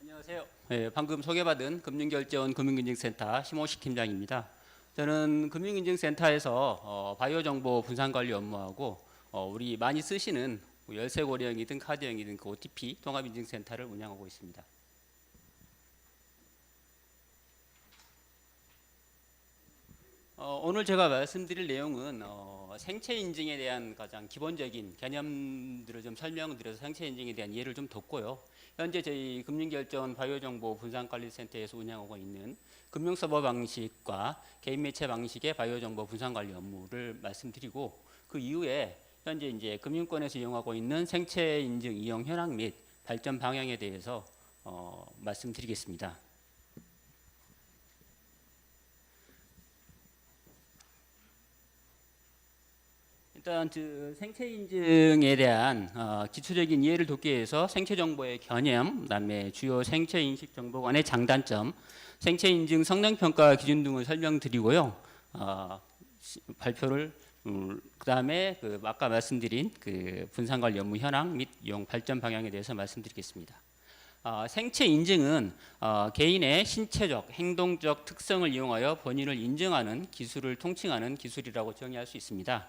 안녕하세요. 네, 방금 소개받은 금융결제원 금융인증센터 심호식 팀장입니다. 저는 금융인증센터에서 바이오 정보 분산 관리 업무하고 우리 많이 쓰시는 열쇠고리형이든 카드형이든 그 OTP 통합인증센터를 운영하고 있습니다. 오늘 제가 말씀드릴 내용은 생체 인증에 대한 가장 기본적인 개념들을 좀 설명드려서 생체 인증에 대한 이해를 좀 돕고요. 현재 저희 금융결제원 바이오정보 분산관리센터에서 운영하고 있는 금융서버 방식과 개인 매체 방식의 바이오정보 분산관리 업무를 말씀드리고, 그 이후에 현재 이제 금융권에서 이용하고 있는 생체 인증 이용 현황 및 발전 방향에 대해서 말씀드리겠습니다. 일단 생체 인증에 대한 기초적인 이해를 돕기 위해서 생체 정보의 개념, 그다음에 주요 생체 인식 정보 간의 장단점, 생체 인증 성능 평가 기준 등을 설명드리고요. 발표를 그다음에 아까 말씀드린 분산 관리 업무 현황 및 이용 발전 방향에 대해서 말씀드리겠습니다. 생체 인증은 개인의 신체적, 행동적 특성을 이용하여 본인을 인증하는 기술을 통칭하는 기술이라고 정의할 수 있습니다.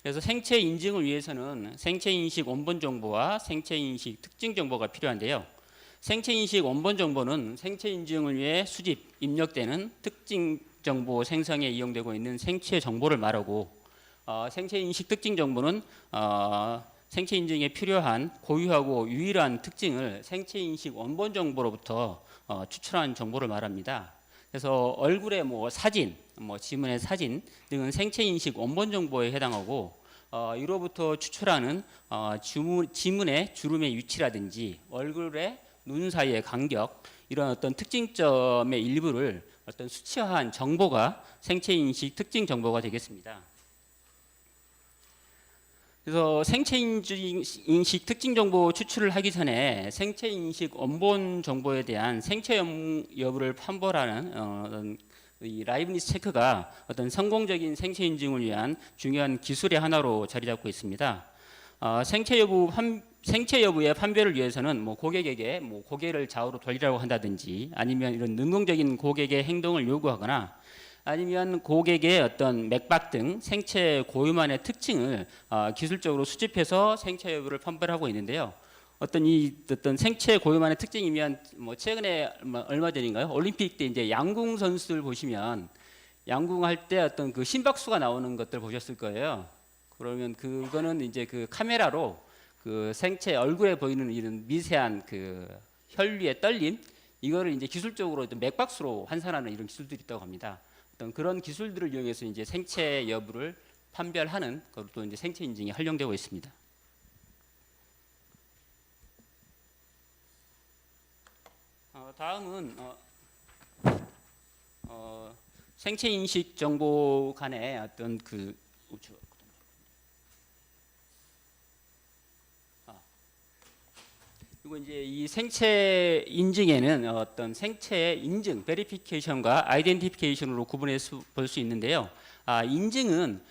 그래서 생체 인증을 위해서는 생체 인식 원본 정보와 생체 인식 특징 정보가 필요한데요. 생체 인식 원본 정보는 생체 인증을 위해 수집, 입력되는 특징 정보 생성에 이용되고 있는 생체 정보를 말하고, 생체 인식 특징 정보는 생체 인증에 필요한 고유하고 유일한 특징을 생체 인식 원본 정보로부터 추출한 정보를 말합니다. 그래서 얼굴의 사진, 지문의 사진 등은 생체 인식 원본 정보에 해당하고, 이로부터 추출하는 지문의 주름의 위치라든지 얼굴의 눈 사이의 간격, 이런 어떤 특징점의 일부를 어떤 수치화한 정보가 생체 인식 특징 정보가 되겠습니다. 그래서 생체 인식 특징 정보 추출을 하기 전에 생체 인식 원본 정보에 대한 생체 여부를 판별하는 이 라이브니츠 체크가 어떤 성공적인 생체 인증을 위한 중요한 기술의 하나로 자리 잡고 있습니다. 생체 여부의 판별을 위해서는 고객에게 고개를 좌우로 돌리라고 한다든지, 아니면 이런 능동적인 고객의 행동을 요구하거나, 아니면 고객의 어떤 맥박 등 생체 고유만의 특징을 기술적으로 수집해서 생체 여부를 판별하고 있는데요. 어떤 생체 고유만의 특징이면 최근에 얼마 전인가요? 올림픽 때 이제 양궁 선수들 보시면 양궁할 때 어떤 심박수가 나오는 것들 보셨을 거예요. 그러면 그거는 이제 카메라로 생체 얼굴에 보이는 이런 미세한 혈류의 떨림, 이거를 이제 기술적으로 어떤 맥박수로 환산하는 이런 기술들이 있다고 합니다. 어떤 그런 기술들을 이용해서 이제 생체 여부를 판별하는 것도 이제 생체 인증이 활용되고 있습니다. 다음은 생체 인식 정보 간의 어떤 그리고 이제 이 생체 인증에는 어떤 생체 인증, 베리피케이션과 아이덴티피케이션으로 구분해 볼 수 있는데요. 인증은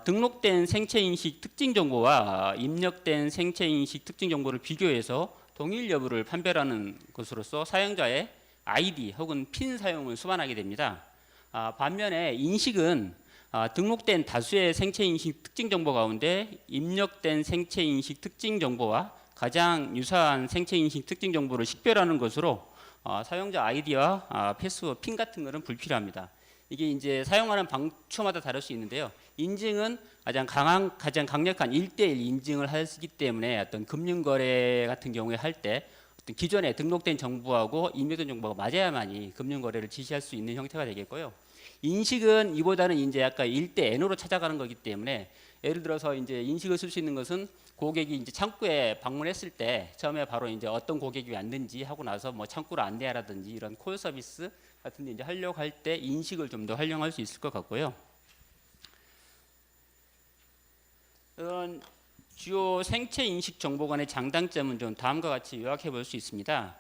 등록된 생체 인식 특징 정보와 입력된 생체 인식 특징 정보를 비교해서 동일 여부를 판별하는 것으로서 사용자의 아이디 혹은 핀 사용을 수반하게 됩니다. 반면에 인식은 등록된 다수의 생체 인식 특징 정보 가운데 입력된 생체 인식 특징 정보와 가장 유사한 생체 인식 특징 정보를 식별하는 것으로 사용자 아이디와 패스워드, 핀 같은 것은 불필요합니다. 이게 이제 사용하는 방초마다 다를 수 있는데요. 인증은 가장 강력한 1:1 인증을 하기 때문에 어떤 금융거래 같은 경우에 할 때 어떤 기존에 등록된 정보하고 입력된 정보가 맞아야만이 금융거래를 지시할 수 있는 형태가 되겠고요. 인식은 이보다는 이제 약간 1:N으로 찾아가는 거기 때문에, 예를 들어서 이제 인식을 쓸 수 있는 것은 고객이 이제 창구에 방문했을 때 처음에 바로 이제 어떤 고객이 왔는지 하고 나서 창구를 안내하라든지 이런 콜 서비스 같은 데 이제 하려고 할 때 인식을 좀 더 활용할 수 있을 것 같고요. 이런 주요 생체 인식 정보 간의 장단점은 좀 다음과 같이 요약해 볼 수 있습니다.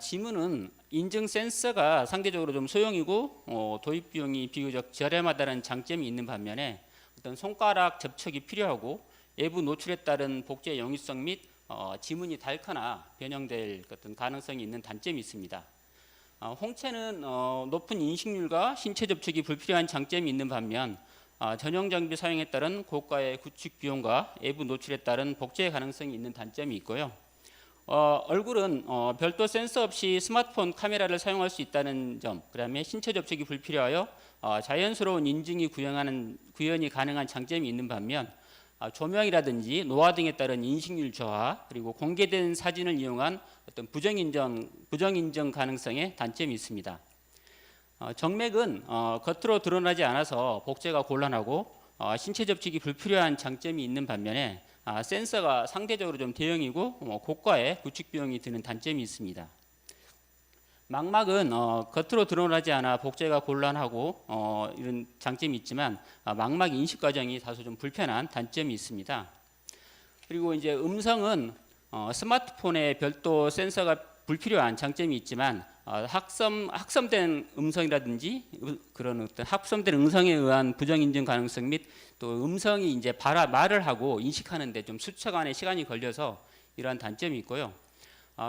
지문은 인증 센서가 상대적으로 좀 소형이고 도입 비용이 비교적 저렴하다는 장점이 있는 반면에 어떤 손가락 접촉이 필요하고 외부 노출에 따른 복제의 용이성 및 지문이 닳거나 변형될 어떤 가능성이 있는 단점이 있습니다. 홍채는 높은 인식률과 신체 접촉이 불필요한 장점이 있는 반면 전용 장비 사용에 따른 고가의 구축 비용과 외부 노출에 따른 복제 가능성이 있는 단점이 있고요. 얼굴은 별도 센서 없이 스마트폰 카메라를 사용할 수 있다는 점, 그다음에 신체 접촉이 불필요하여 자연스러운 인증이 구현이 가능한 장점이 있는 반면 조명이라든지 노화 등에 따른 인식률 저하, 그리고 공개된 사진을 이용한 어떤 부정인정 가능성의 단점이 있습니다. 정맥은 겉으로 드러나지 않아서 복제가 곤란하고 신체 접촉이 불필요한 장점이 있는 반면에 센서가 상대적으로 좀 대형이고 고가의 구축 비용이 드는 단점이 있습니다. 망막은 겉으로 드러나지 않아 복제가 곤란하고 이런 장점이 있지만 망막 인식 과정이 다소 좀 불편한 단점이 있습니다. 그리고 이제 음성은 스마트폰에 별도 센서가 불필요한 장점이 있지만 학습된 음성이라든지 그런 어떤 학습된 음성에 의한 부정인증 가능성 및 또 음성이 이제 말을 하고 인식하는데 좀 수차간의 시간이 걸려서 이러한 단점이 있고요.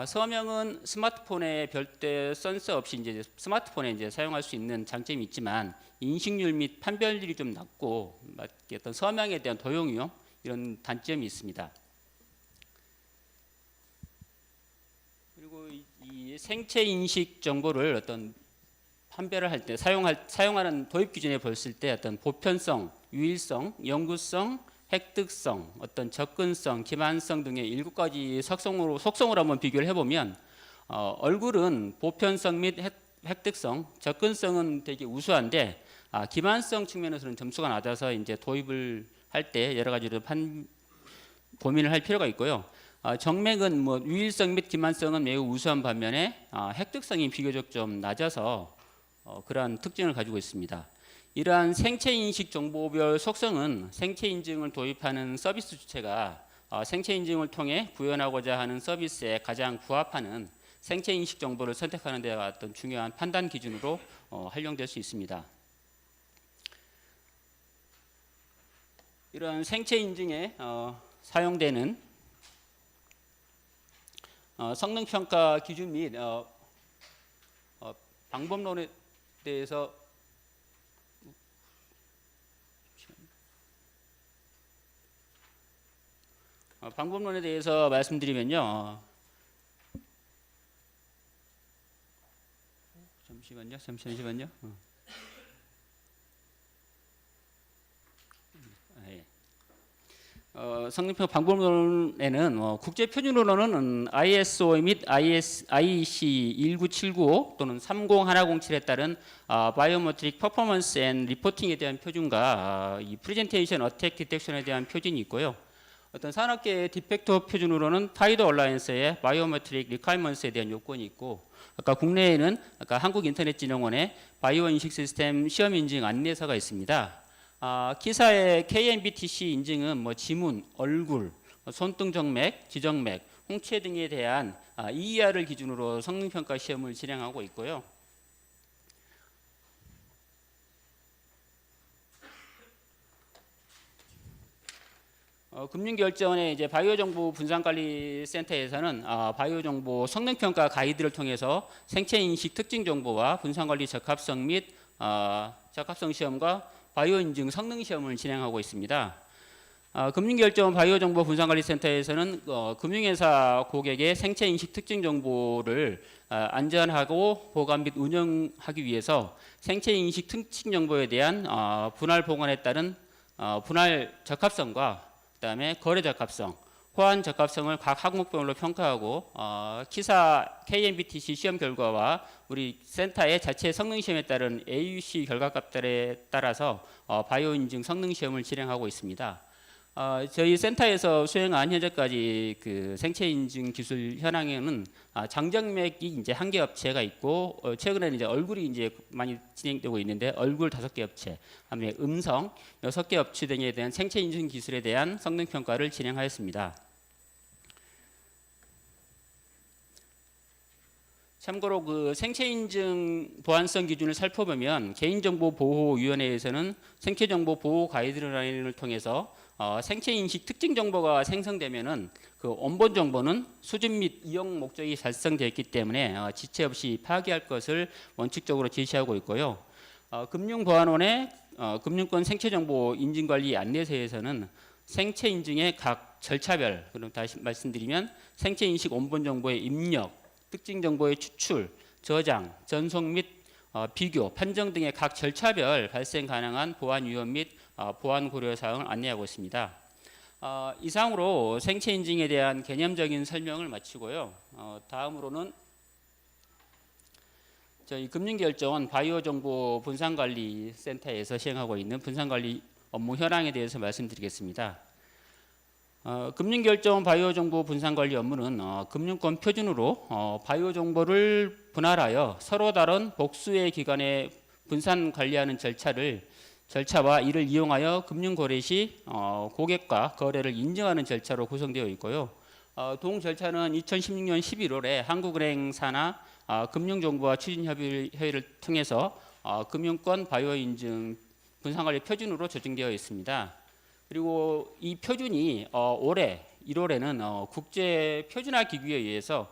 서명은 스마트폰에 별도 센서 없이 이제 스마트폰에 이제 사용할 수 있는 장점이 있지만 인식률 및 판별률이 좀 낮고 어떤 서명에 대한 도용 위험 이런 단점이 있습니다. 그리고 이 생체 인식 정보를 어떤 판별을 할 때 사용하는 도입 기준에 봤을 때 어떤 보편성, 유일성, 영구성, 획득성, 어떤 접근성, 기만성 등의 7가지 속성으로 한번 비교를 해보면 얼굴은 보편성 및 획득성, 접근성은 되게 우수한데 기만성 측면에서는 점수가 낮아서 이제 도입을 할 때 여러 가지로 고민을 할 필요가 있고요. 정맥은 뭐 유일성 및 기만성은 매우 우수한 반면에 획득성이 비교적 좀 낮아서 그러한 특징을 가지고 있습니다. 이러한 생체인식 정보별 속성은 생체인증을 도입하는 서비스 주체가 생체인증을 통해 구현하고자 하는 서비스에 가장 부합하는 생체인식 정보를 선택하는 데 어떤 중요한 판단 기준으로 활용될 수 있습니다. 이러한 생체인증에 사용되는 성능평가 기준 및 방법론에 대해서 방법론에 대해서 말씀드리면요. 잠시만요. 성능평가 방법론에는 국제 표준으로는 ISO 및 IEC 19795 또는 30107에 따른 바이오메트릭 퍼포먼스 앤 리포팅에 대한 표준과 이 프레젠테이션 어택 디텍션에 대한 표준이 있고요. 어떤 산업계의 디펙터 표준으로는 파이더 얼라이언스의 바이오메트릭 리콰이먼스에 대한 요건이 있고, 아까 국내에는 아까 한국인터넷진흥원의 바이오 인식 시스템 시험 인증 안내서가 있습니다. 기사의 KNBTC 인증은 뭐 지문, 얼굴, 손등 정맥, 지정맥, 홍채 등에 대한 EER을 기준으로 성능평가 시험을 진행하고 있고요. 금융결제원의 이제 바이오정보 분산관리센터에서는 바이오정보 성능평가 가이드를 통해서 생체인식 특징 정보와 분산관리 적합성 및 적합성 시험과 바이오인증 성능시험을 진행하고 있습니다. 금융결제원 바이오정보 분산관리센터에서는 금융회사 고객의 생체인식 특징 정보를 안전하고 보관 및 운영하기 위해서 생체인식 특징 정보에 대한 분할 보관에 따른 분할 적합성과 그다음에 거래 적합성, 호환 적합성을 각 항목별로 평가하고 키사 KNBTC 시험 결과와 우리 센터의 자체 성능 시험에 따른 AUC 결과값들에 따라서 바이오 인증 성능 시험을 진행하고 있습니다. 저희 센터에서 수행한 현재까지 그 생체 인증 기술 현황에는 장정맥이 이제 1개 업체가 있고 최근에는 이제 얼굴이 이제 많이 진행되고 있는데 얼굴 5개 업체, 그다음에 음성 6개 업체 등에 대한 생체 인증 기술에 대한 성능 평가를 진행하였습니다. 참고로 그 생체 인증 보안성 기준을 살펴보면 개인정보보호위원회에서는 생체정보 보호 가이드라인을 통해서 생체 인식 특징 정보가 생성되면은 그 원본 정보는 수집 및 이용 목적이 달성되어 있기 때문에 지체 없이 파기할 것을 원칙적으로 제시하고 있고요. 금융보안원의 금융권 생체정보 인증관리 안내서에서는 생체 인증의 각 절차별, 그럼 다시 말씀드리면 생체 인식 원본 정보의 입력, 특징 정보의 추출, 저장, 전송 및 비교, 판정 등의 각 절차별 발생 가능한 보안 위험 및 보안 고려 사항을 안내하고 있습니다. 이상으로 생체 인증에 대한 개념적인 설명을 마치고요. 다음으로는 저희 금융결정원 바이오정보 분산관리센터에서 시행하고 있는 분산관리 업무 현황에 대해서 말씀드리겠습니다. 금융결정원 바이오정보 분산관리 업무는 금융권 표준으로 바이오정보를 분할하여 서로 다른 복수의 기관에 분산 관리하는 절차와 이를 이용하여 금융거래 시 고객과 거래를 인증하는 절차로 구성되어 있고요. 동 절차는 2016년 11월에 한국은행 산하 금융정보화 추진협의회를 통해서 금융권 바이오 인증 분산관리 표준으로 조정되어 있습니다. 그리고 이 표준이 올해 1월에는 국제 표준화 기구에 의해서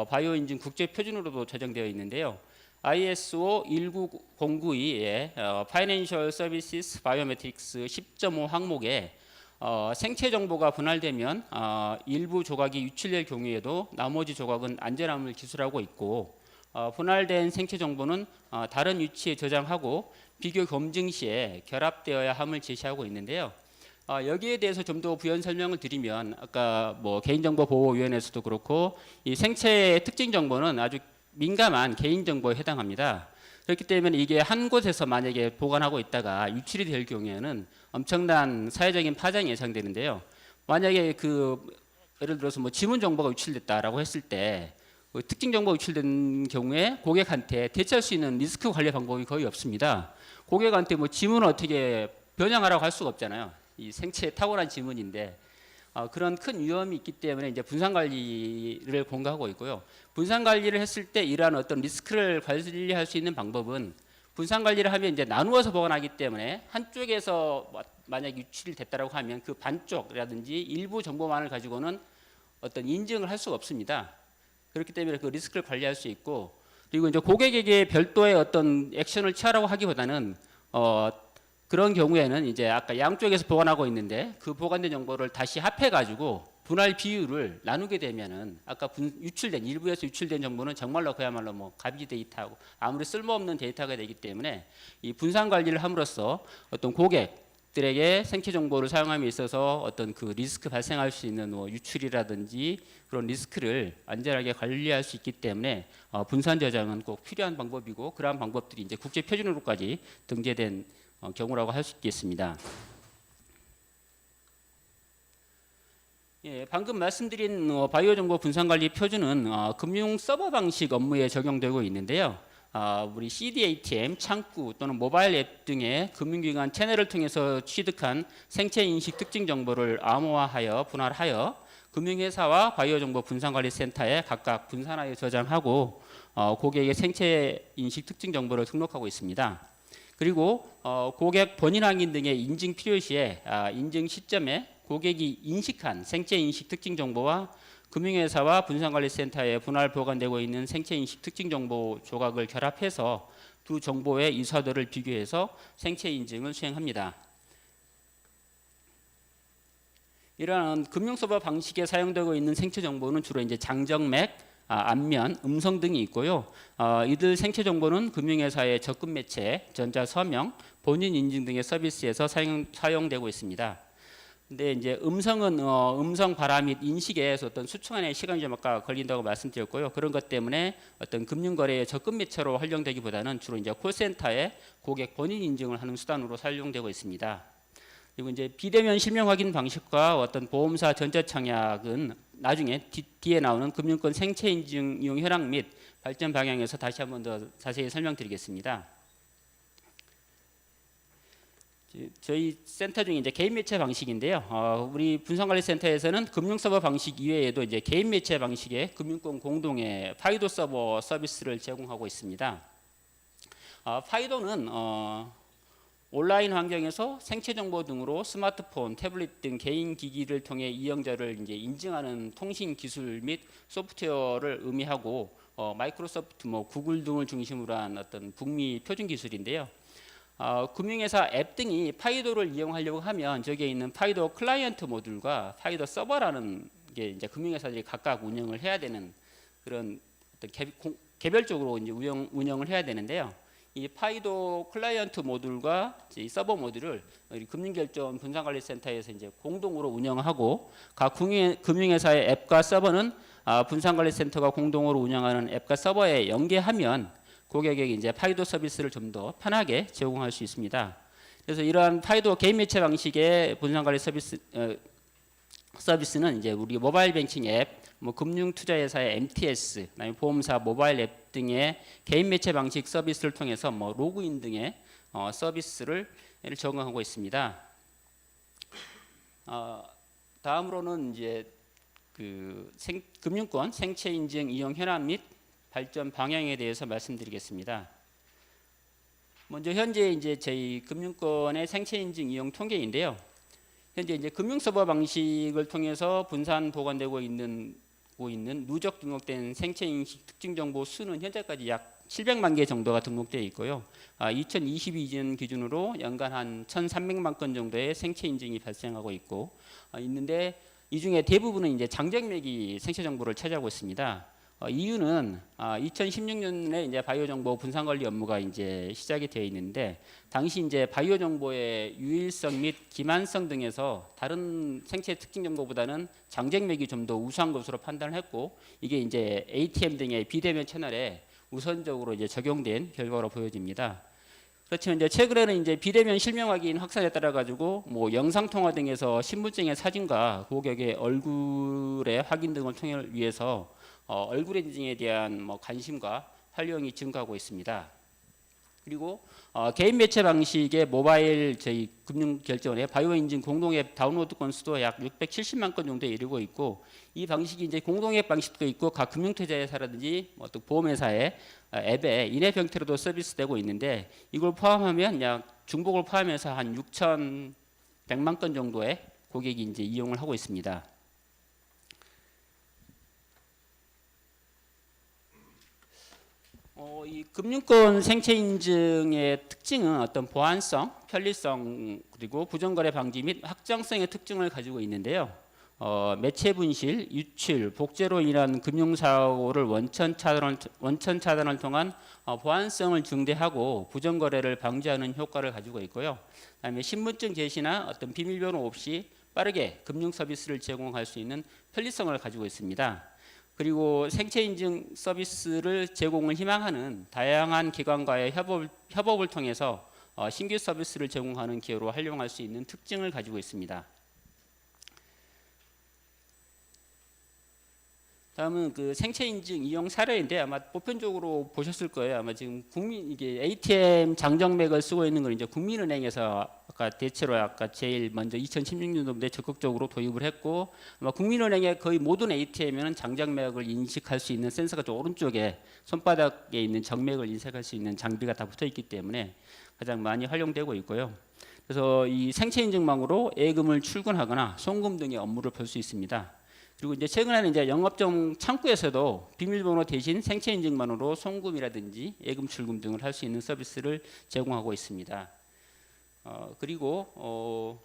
바이오 인증 국제 표준으로도 조정되어 있는데요. ISO 19092의 Financial Services Biometrics 10.5 항목에 생체 정보가 분할되면 일부 조각이 유출될 경우에도 나머지 조각은 안전함을 기술하고 있고, 분할된 생체 정보는 다른 위치에 저장하고 비교 검증 시에 결합되어야 함을 제시하고 있는데요. 여기에 대해서 좀 더 부연 설명을 드리면, 아까 개인정보보호위원회에서도 그렇고 이 생체의 특징 정보는 아주 민감한 개인정보에 해당합니다. 그렇기 때문에 이게 한 곳에서 만약에 보관하고 있다가 유출이 될 경우에는 엄청난 사회적인 파장이 예상되는데요. 만약에 예를 들어서 지문 정보가 유출됐다라고 했을 때 특징 정보가 유출된 경우에 고객한테 대체할 수 있는 리스크 관리 방법이 거의 없습니다. 고객한테 지문을 어떻게 변형하라고 할 수가 없잖아요. 이 생체에 탁월한 지문인데 그런 큰 위험이 있기 때문에 이제 분산 관리를 공고하고 있고요. 분산 관리를 했을 때 이러한 어떤 리스크를 관리할 수 있는 방법은, 분산 관리를 하면 이제 나누어서 보관하기 때문에 한쪽에서 만약 유출이 됐다라고 하면 그 반쪽이라든지 일부 정보만을 가지고는 어떤 인증을 할 수가 없습니다. 그렇기 때문에 그 리스크를 관리할 수 있고, 그리고 이제 고객에게 별도의 어떤 액션을 취하라고 하기보다는 그런 경우에는 이제 아까 양쪽에서 보관하고 있는데 그 보관된 정보를 다시 합해 가지고 분할 비율을 나누게 되면은 아까 일부에서 유출된 정보는 정말로 그야말로 가비 데이터하고 아무리 쓸모없는 데이터가 되기 때문에 이 분산 관리를 함으로써 어떤 고객들에게 생체 정보를 사용함에 있어서 어떤 그 리스크 발생할 수 있는 유출이라든지 그런 리스크를 안전하게 관리할 수 있기 때문에 분산 저장은 꼭 필요한 방법이고, 그러한 방법들이 이제 국제 표준으로까지 등재된 경우라고 할 수 있겠습니다. 예, 방금 말씀드린 바이오 정보 분산 관리 표준은 금융 서버 방식 업무에 적용되고 있는데요. 우리 CDATM, 창구 또는 모바일 앱 등의 금융기관 채널을 통해서 취득한 생체 인식 특징 정보를 암호화하여 분할하여 금융회사와 바이오 정보 분산 관리 센터에 각각 분산하여 저장하고 고객의 생체 인식 특징 정보를 등록하고 있습니다. 그리고 고객 본인 확인 등의 인증 필요 시에 인증 시점에 고객이 인식한 생체 인식 특징 정보와 금융회사와 분산관리센터에 분할 보관되고 있는 생체 인식 특징 정보 조각을 결합해서 두 정보의 이사도를 비교해서 생체 인증을 수행합니다. 이러한 금융서버 방식에 사용되고 있는 생체 정보는 주로 이제 장정맥, 안면, 음성 등이 있고요. 이들 생체 정보는 금융회사의 접근 매체, 전자서명, 본인 인증 등의 서비스에서 사용되고 있습니다. 근데 이제 음성은 음성 발화 및 인식에 어떤 수천의 시간이 좀 아까 걸린다고 말씀드렸고요. 그런 것 때문에 어떤 금융거래의 접근 매체로 활용되기보다는 주로 이제 콜센터에 고객 본인 인증을 하는 수단으로 사용되고 있습니다. 그리고 이제 비대면 실명 확인 방식과 어떤 보험사 전자청약은 나중에 뒤에 나오는 금융권 생체 인증 이용 현황 및 발전 방향에서 다시 한번 더 자세히 설명드리겠습니다. 저희 센터 중에 이제 개인 매체 방식인데요. 우리 분산관리센터에서는 금융 서버 방식 이외에도 이제 개인 매체 방식의 금융권 공동의 파이도 서버 서비스를 제공하고 있습니다. 파이도는 온라인 환경에서 생체 정보 등으로 스마트폰, 태블릿 등 개인 기기를 통해 이용자를 이제 인증하는 통신 기술 및 소프트웨어를 의미하고 마이크로소프트, 구글 등을 중심으로 한 어떤 북미 표준 기술인데요. 금융회사 앱 등이 파이도를 이용하려고 하면 저기에 있는 파이도 클라이언트 모듈과 파이도 서버라는 게 이제 금융회사들이 각각 운영을 해야 되는 그런 어떤 개별적으로 이제 운영을 해야 되는데요. 이 파이도 클라이언트 모듈과 이 서버 모듈을 우리 금융결제원 분산관리센터에서 이제 공동으로 운영하고 각 금융회사의 앱과 서버는 분산관리센터가 공동으로 운영하는 앱과 서버에 연계하면 고객에게 이제 파이도 서비스를 좀 더 편하게 제공할 수 있습니다. 그래서 이러한 파이도 개인 매체 방식의 분산관리 서비스는 이제 우리 모바일 뱅킹 앱, 금융투자회사의 MTS, 그다음에 보험사 모바일 앱 등의 개인 매체 방식 서비스를 통해서 로그인 등의 서비스를 제공하고 있습니다. 다음으로는 이제 금융권 생체 인증 이용 현황 및 발전 방향에 대해서 말씀드리겠습니다. 먼저 현재 이제 저희 금융권의 생체 인증 이용 통계인데요. 현재 이제 금융 서버 방식을 통해서 분산 보관되고 있는 누적 등록된 생체 인식 특징 정보 수는 현재까지 약 700만 개 정도가 등록되어 있고요. 2022년 기준으로 연간 한 1,300만 건 정도의 생체 인증이 발생하고 있는데 이 중에 대부분은 이제 장정맥이 생체 정보를 차지하고 있습니다. 이유는 2016년에 이제 바이오 정보 분산 관리 업무가 이제 시작이 되어 있는데 당시 이제 바이오 정보의 유일성 및 기만성 등에서 다른 생체 특징 정보보다는 장정맥이 좀 더 우수한 것으로 판단을 했고 이게 이제 ATM 등의 비대면 채널에 우선적으로 이제 적용된 결과로 보여집니다. 그렇지만 이제 최근에는 이제 비대면 실명 확인 확산에 따라 가지고 영상 통화 등에서 신분증의 사진과 고객의 얼굴의 확인 등을 통해 위해서 얼굴 인증에 대한 관심과 활용이 증가하고 있습니다. 그리고 개인 매체 방식의 모바일 저희 금융결제원의 바이오 인증 공동 앱 다운로드 건수도 약 670만 건 정도에 이르고 있고 이 방식이 이제 공동 앱 방식도 있고 각 금융투자회사라든지 또 보험회사의 앱에 인앱 형태로도 서비스되고 있는데 이걸 포함하면 약 중복을 포함해서 한 6,100만 건 정도의 고객이 이제 이용을 하고 있습니다. 이 금융권 생체 인증의 특징은 어떤 보안성, 편리성 그리고 부정거래 방지 및 확정성의 특징을 가지고 있는데요. 매체 분실, 유출, 복제로 인한 금융사고를 원천 차단을 통한 보안성을 증대하고 부정거래를 방지하는 효과를 가지고 있고요. 그다음에 신분증 제시나 어떤 비밀번호 없이 빠르게 금융 서비스를 제공할 수 있는 편리성을 가지고 있습니다. 그리고 생체 인증 서비스를 제공을 희망하는 다양한 기관과의 협업을 통해서 신규 서비스를 제공하는 기회로 활용할 수 있는 특징을 가지고 있습니다. 다음은 생체 인증 이용 사례인데 아마 보편적으로 보셨을 거예요. 아마 지금 이게 ATM 장정맥을 쓰고 있는 건 이제 국민은행에서 대체로 제일 먼저 2016년도에 적극적으로 도입을 했고 아마 국민은행의 거의 모든 ATM에는 장정맥을 인식할 수 있는 센서가 저 오른쪽에 손바닥에 있는 정맥을 인식할 수 있는 장비가 다 붙어 있기 때문에 가장 많이 활용되고 있고요. 그래서 이 생체 인증망으로 예금을 출금하거나 송금 등의 업무를 볼 수 있습니다. 그리고 이제 최근에는 이제 영업점 창구에서도 비밀번호 대신 생체 인증만으로 송금이라든지 예금 출금 등을 할 수 있는 서비스를 제공하고 있습니다. 그리고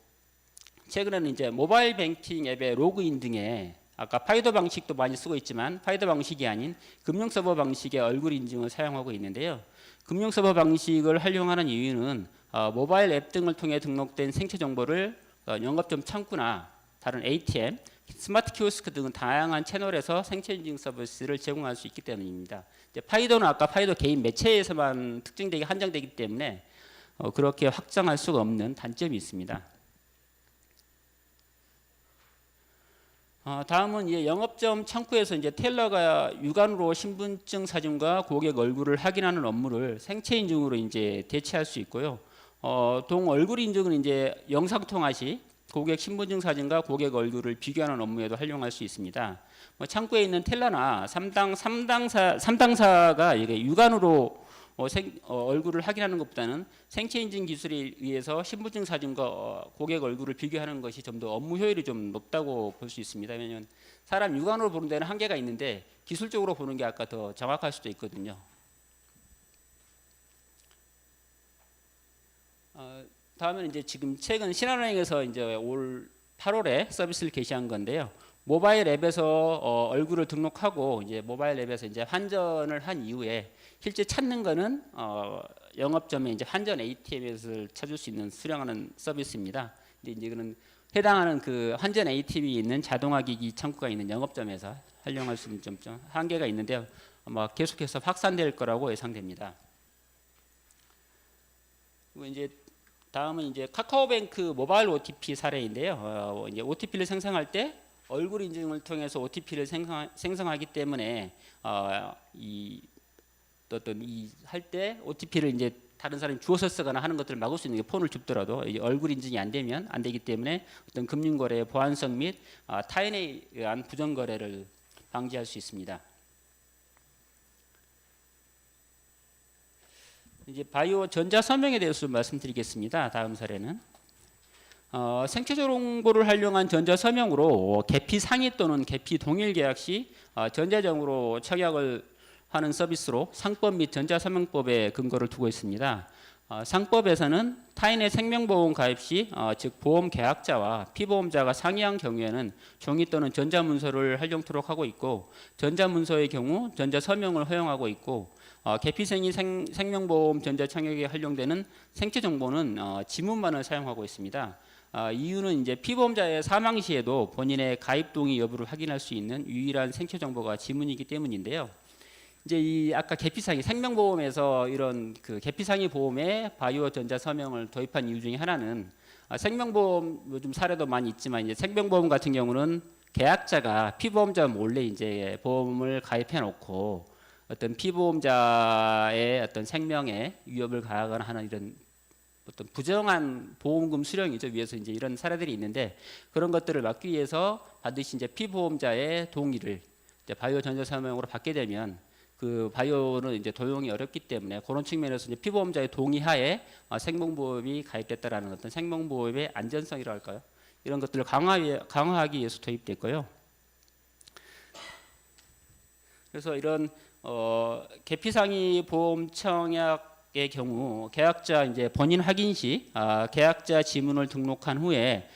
최근에는 이제 모바일 뱅킹 앱의 로그인 등에 아까 파이도 방식도 많이 쓰고 있지만 파이도 방식이 아닌 금융 서버 방식의 얼굴 인증을 사용하고 있는데요. 금융 서버 방식을 활용하는 이유는 모바일 앱 등을 통해 등록된 생체 정보를 영업점 창구나 다른 ATM, 스마트 키오스크 등은 다양한 채널에서 생체 인증 서비스를 제공할 수 있기 때문입니다. 이제 파이도는 아까 파이도 개인 매체에서만 특징되게 한정되기 때문에 그렇게 확장할 수가 없는 단점이 있습니다. 다음은 이제 영업점 창구에서 이제 텔러가 육안으로 신분증 사진과 고객 얼굴을 확인하는 업무를 생체 인증으로 이제 대체할 수 있고요. 동 얼굴 인증은 이제 영상 통화 시 고객 신분증 사진과 고객 얼굴을 비교하는 업무에도 활용할 수 있습니다. 창구에 있는 텔러나 삼당사가 이게 육안으로 얼굴을 확인하는 것보다는 생체 인증 기술에 의해서 신분증 사진과 고객 얼굴을 비교하는 것이 좀 더 업무 효율이 좀 높다고 볼 수 있습니다. 왜냐하면 사람 육안으로 보는 데는 한계가 있는데 기술적으로 보는 게 아까 더 정확할 수도 있거든요. 다음은 이제 지금 최근 신한은행에서 이제 올 8월에 서비스를 개시한 건데요. 모바일 앱에서 얼굴을 등록하고 이제 모바일 앱에서 이제 환전을 한 이후에 실제 찾는 거는 영업점에 이제 환전 ATM에서 찾을 수 있는 수령하는 서비스입니다. 근데 이제 그는 해당하는 그 환전 ATM이 있는 자동화 기기 창구가 있는 영업점에서 활용할 수 있는 좀 한계가 있는데요. 아마 계속해서 확산될 거라고 예상됩니다. 그리고 이제 다음은 이제 카카오뱅크 모바일 OTP 사례인데요. 이제 OTP를 생성할 때 얼굴 인증을 통해서 OTP를 생성하기 때문에 할 때 OTP를 이제 다른 사람이 주워서 쓰거나 하는 것들을 막을 수 있는 게 폰을 줍더라도 얼굴 인증이 안 되면 안 되기 때문에 어떤 금융거래의 보안성 및 타인에 의한 부정거래를 방지할 수 있습니다. 이제 바이오 전자 서명에 대해서 좀 말씀드리겠습니다. 다음 사례는 생체 정보를 활용한 전자 서명으로 계피 상의 또는 계피 동일 계약 시 전자정으로 청약을 하는 서비스로 상법 및 전자서명법에 근거를 두고 있습니다. 상법에서는 타인의 생명보험 가입 시 즉 보험 계약자와 피보험자가 상의한 경우에는 종이 또는 전자문서를 활용토록 하고 있고 전자문서의 경우 전자서명을 허용하고 있고 계피생이 생명보험 전자청약에 활용되는 생체 정보는 지문만을 사용하고 있습니다. 이유는 이제 피보험자의 사망 시에도 본인의 가입 동의 여부를 확인할 수 있는 유일한 생체 정보가 지문이기 때문인데요. 이제 이 아까 계피상의 생명보험에서 이런 그 계피상의 보험에 바이오 전자 서명을 도입한 이유 중에 하나는 생명보험 요즘 사례도 많이 있지만 이제 생명보험 같은 경우는 계약자가 피보험자 몰래 이제 보험을 가입해 놓고 어떤 피보험자의 어떤 생명에 위협을 가하거나 하는 이런 어떤 부정한 보험금 수령이죠. 위해서 이제 이런 사례들이 있는데 그런 것들을 막기 위해서 반드시 이제 피보험자의 동의를 이제 바이오 전자 서명으로 받게 되면 그 바이오는 이제 도용이 어렵기 때문에 그런 측면에서 이제 피보험자의 동의하에 생명보험이 가입됐다라는 어떤 생명보험의 안전성이라고 할까요? 이런 것들을 강화하기 위해서 도입됐고요. 그래서 이런 계피상의 보험 청약의 경우 계약자 이제 본인 확인 시 계약자 지문을 등록한 후에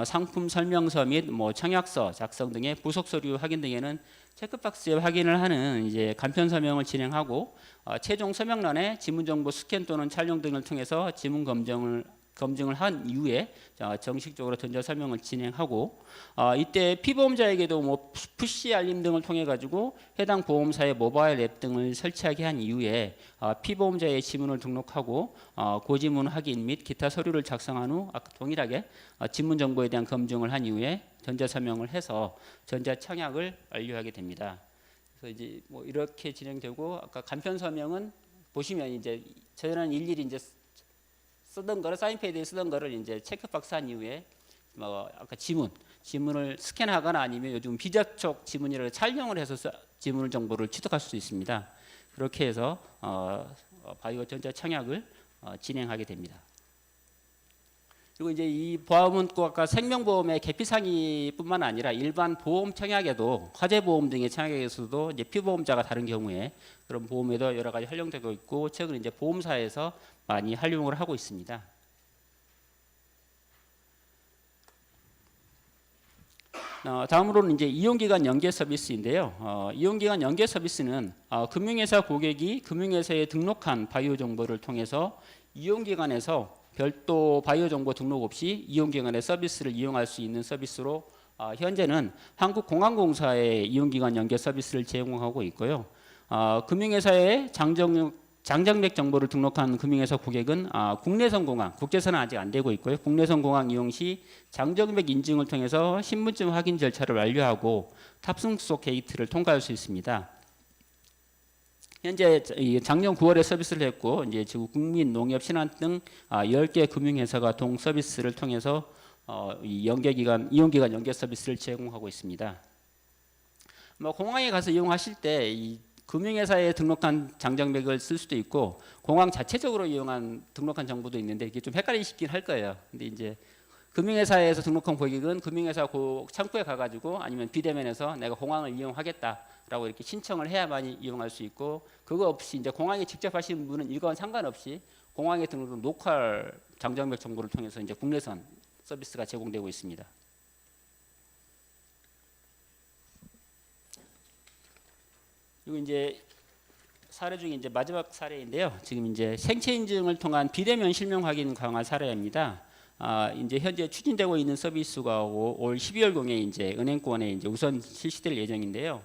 상품 설명서 및 뭐 청약서 작성 등의 부속 서류 확인 등에는 체크박스에 확인을 하는 이제 간편 서명을 진행하고 최종 서명란에 지문 정보 스캔 또는 촬영 등을 통해서 지문 검증을 한 이후에 정식적으로 전자 설명을 진행하고 이때 피보험자에게도 뭐 푸시 알림 등을 통해 가지고 해당 보험사의 모바일 앱 등을 설치하게 한 이후에 피보험자의 지문을 등록하고 고지문 확인 및 기타 서류를 작성한 후 아까 동일하게 지문 정보에 대한 검증을 한 이후에 전자 서명을 해서 전자 청약을 완료하게 됩니다. 그래서 이제 뭐 이렇게 진행되고 아까 간편 서명은 보시면 이제 저는 일일이 이제 쓰던 거를 사인페이드에 쓰던 거를 이제 체크박스 한 이후에 뭐 아까 지문을 스캔하거나 아니면 요즘 비접촉 지문이라고 촬영을 해서 지문 정보를 취득할 수 있습니다. 그렇게 해서 바이오 전자 청약을 진행하게 됩니다. 그리고 이제 이 보험은 꼭 아까 생명보험의 계피상의뿐만 아니라 일반 보험 청약에도 화재보험 등의 청약에서도 이제 피보험자가 다른 경우에 그런 보험에도 여러 가지 활용되고 있고 최근 이제 보험사에서 많이 활용을 하고 있습니다. 다음으로는 이제 이용기관 연계 서비스인데요. 이용기관 연계 서비스는 금융회사 고객이 금융회사에 등록한 바이오 정보를 통해서 이용기관에서 별도 바이오 정보 등록 없이 이용기관의 서비스를 이용할 수 있는 서비스로 현재는 한국공항공사의 이용기관 연계 서비스를 제공하고 있고요. 금융회사의 장정맥 정보를 등록한 금융회사 고객은 국내선 공항, 국제선은 아직 안 되고 있고요. 국내선 공항 이용 시 장정맥 인증을 통해서 신분증 확인 절차를 완료하고 탑승 수속 게이트를 통과할 수 있습니다. 현재 작년 9월에 서비스를 했고 이제 지금 국민, 농협, 신한 등 10개 금융회사가 동 서비스를 통해서 이 이용 기간 연계 서비스를 제공하고 있습니다. 뭐 공항에 가서 이용하실 때 이 금융회사에 등록한 장정맥을 쓸 수도 있고 공항 자체적으로 등록한 정보도 있는데 이게 좀 헷갈리시긴 할 거예요. 근데 이제 금융회사에서 등록한 고객은 금융회사 창구에 가가지고 아니면 비대면에서 내가 공항을 이용하겠다라고 이렇게 신청을 해야만 이용할 수 있고 그거 없이 이제 공항에 직접 하시는 분은 이건 상관없이 공항에 등록한 로컬 장정맥 정보를 통해서 이제 국내선 서비스가 제공되고 있습니다. 그리고 이제 사례 중에 이제 마지막 사례인데요. 지금 이제 생체 인증을 통한 비대면 실명 확인 강화 사례입니다. 이제 현재 추진되고 있는 서비스가 올 12월 공에 이제 은행권에 이제 우선 실시될 예정인데요.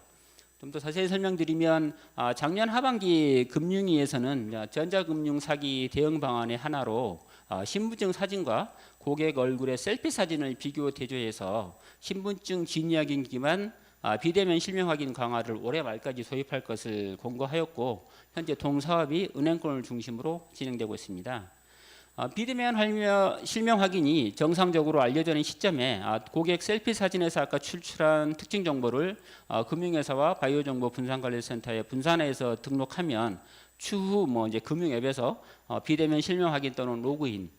좀 더 자세히 설명드리면 작년 하반기 금융위에서는 전자금융 사기 대응 방안의 하나로 신분증 사진과 고객 얼굴의 셀피 사진을 비교 대조해서 신분증 진위 확인 기반 비대면 실명 확인 강화를 올해 말까지 도입할 것을 공고하였고 현재 동사업이 은행권을 중심으로 진행되고 있습니다. 비대면 실명 확인이 정상적으로 알려지는 시점에 고객 셀피 사진에서 아까 출출한 특징 정보를 금융회사와 바이오정보 분산관리센터에 분산해서 등록하면 추후 뭐 이제 금융앱에서 비대면 실명 확인 또는 로그인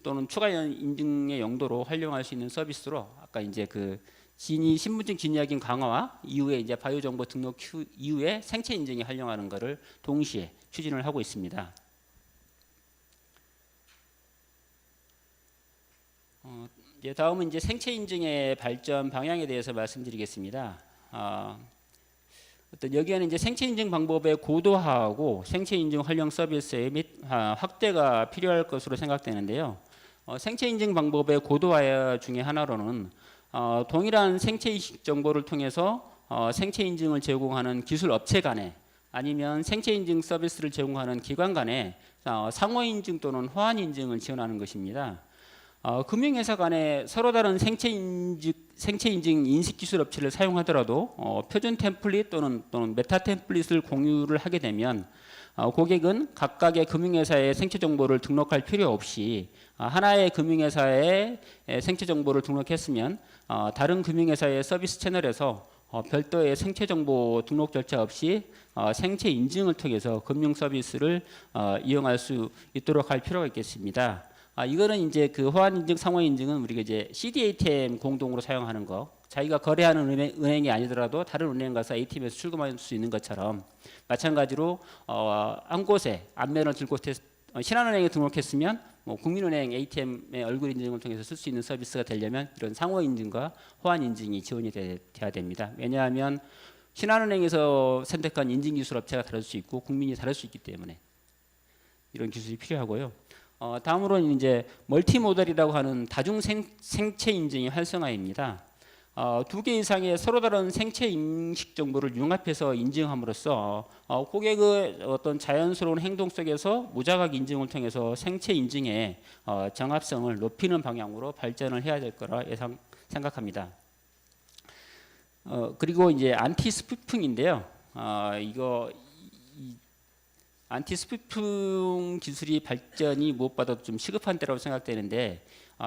또는 추가 인증의 용도로 활용할 수 있는 서비스로 아까 이제 그 신분증 진위 확인 강화와 이후에 이제 바이오정보 등록 이후에 생체 인증에 활용하는 것을 동시에 추진을 하고 있습니다. 이제 다음은 이제 생체 인증의 발전 방향에 대해서 말씀드리겠습니다. 어떤 여기에는 이제 생체 인증 방법의 고도화하고 생체 인증 활용 서비스의 및 확대가 필요할 것으로 생각되는데요. 생체 인증 방법의 고도화 중에 하나로는 동일한 생체 이식 정보를 통해서 생체 인증을 제공하는 기술 업체 간에 아니면 생체 인증 서비스를 제공하는 기관 간에 상호 인증 또는 호환 인증을 지원하는 것입니다. 금융회사 간에 서로 다른 생체 인증 인식 기술 업체를 사용하더라도 표준 템플릿 또는 메타 템플릿을 공유를 하게 되면 고객은 각각의 금융회사의 생체 정보를 등록할 필요 없이 하나의 금융회사의 생체 정보를 등록했으면 다른 금융회사의 서비스 채널에서 별도의 생체 정보 등록 절차 없이 생체 인증을 통해서 금융 서비스를 이용할 수 있도록 할 필요가 있겠습니다. 이거는 이제 그 호환 인증, 상호 인증은 우리가 이제 CDATM 공동으로 사용하는 거. 자기가 거래하는 은행이 아니더라도 다른 은행 가서 ATM에서 출금할 수 있는 것처럼 마찬가지로 한 곳에 안면을 들고 신한은행에 등록했으면 뭐 국민은행 ATM의 얼굴 인증을 통해서 쓸 수 있는 서비스가 되려면 이런 상호 인증과 호환 인증이 지원이 돼야 됩니다. 왜냐하면 신한은행에서 선택한 인증 기술 업체가 다를 수 있고 국민이 다를 수 있기 때문에 이런 기술이 필요하고요. 다음으로는 이제 멀티모델이라고 하는 다중 생체 인증의 활성화입니다. 2개 이상의 서로 다른 생체 인식 정보를 융합해서 인증함으로써 고객의 어떤 자연스러운 행동 속에서 무자각 인증을 통해서 생체 인증의 정합성을 높이는 방향으로 발전을 해야 될 거라 생각합니다. 그리고 이제 안티 스푸핑인데요. 이거 안티 스푸핑 기술이 발전이 무엇보다도 좀 시급한 때라고 생각되는데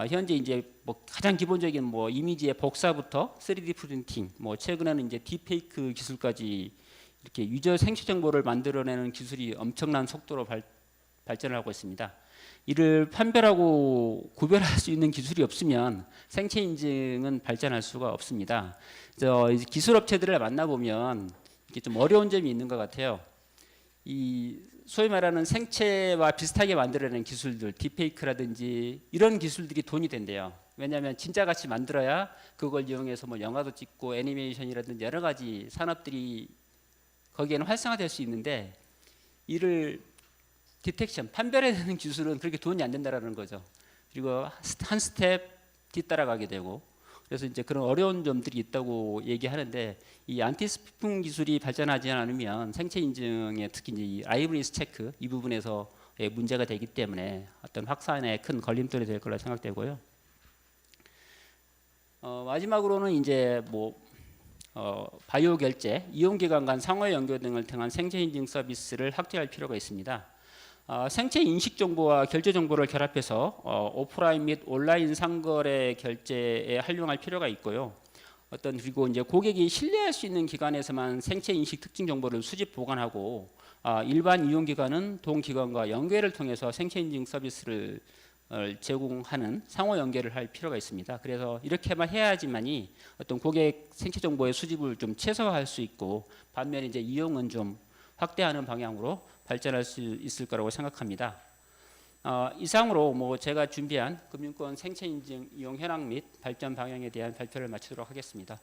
현재 이제 뭐 가장 기본적인 뭐 이미지의 복사부터 3D 프린팅, 뭐 최근에는 이제 딥페이크 기술까지 이렇게 유저 생체 정보를 만들어내는 기술이 엄청난 속도로 발전을 하고 있습니다. 이를 판별하고 구별할 수 있는 기술이 없으면 생체 인증은 발전할 수가 없습니다. 그래서 기술 업체들을 만나보면 이게 좀 어려운 점이 있는 것 같아요. 이 소위 말하는 생체와 비슷하게 만들어내는 기술들, 딥페이크라든지 이런 기술들이 돈이 된대요. 왜냐하면 진짜같이 만들어야 그걸 이용해서 뭐 영화도 찍고 애니메이션이라든지 여러 가지 산업들이 거기에는 활성화될 수 있는데 이를 디텍션, 판별해내는 기술은 그렇게 돈이 안 된다라는 거죠. 그리고 한 스텝 뒤따라가게 되고 그래서 이제 그런 어려운 점들이 있다고 얘기하는데 이 안티스푸핑 기술이 발전하지 않으면 생체 인증에 특히 이제 이 라이브리스 체크 이 부분에서의 문제가 되기 때문에 어떤 확산에 큰 걸림돌이 될 거라 생각되고요. 마지막으로는 이제 뭐 바이오 결제, 이용기관 간 상호 연결 등을 통한 생체 인증 서비스를 확대할 필요가 있습니다. 생체 인식 정보와 결제 정보를 결합해서 오프라인 및 온라인 상거래 결제에 활용할 필요가 있고요. 그리고 이제 고객이 신뢰할 수 있는 기관에서만 생체 인식 특징 정보를 수집 보관하고 일반 이용 기관은 동 기관과 연계를 통해서 생체 인증 서비스를 제공하는 상호 연계를 할 필요가 있습니다. 그래서 이렇게만 해야지만이 어떤 고객 생체 정보의 수집을 좀 최소화할 수 있고 반면에 이제 이용은 좀 확대하는 방향으로 발전할 수 있을 거라고 생각합니다. 이상으로 제가 준비한 금융권 생체 인증 이용 현황 및 발전 방향에 대한 발표를 마치도록 하겠습니다.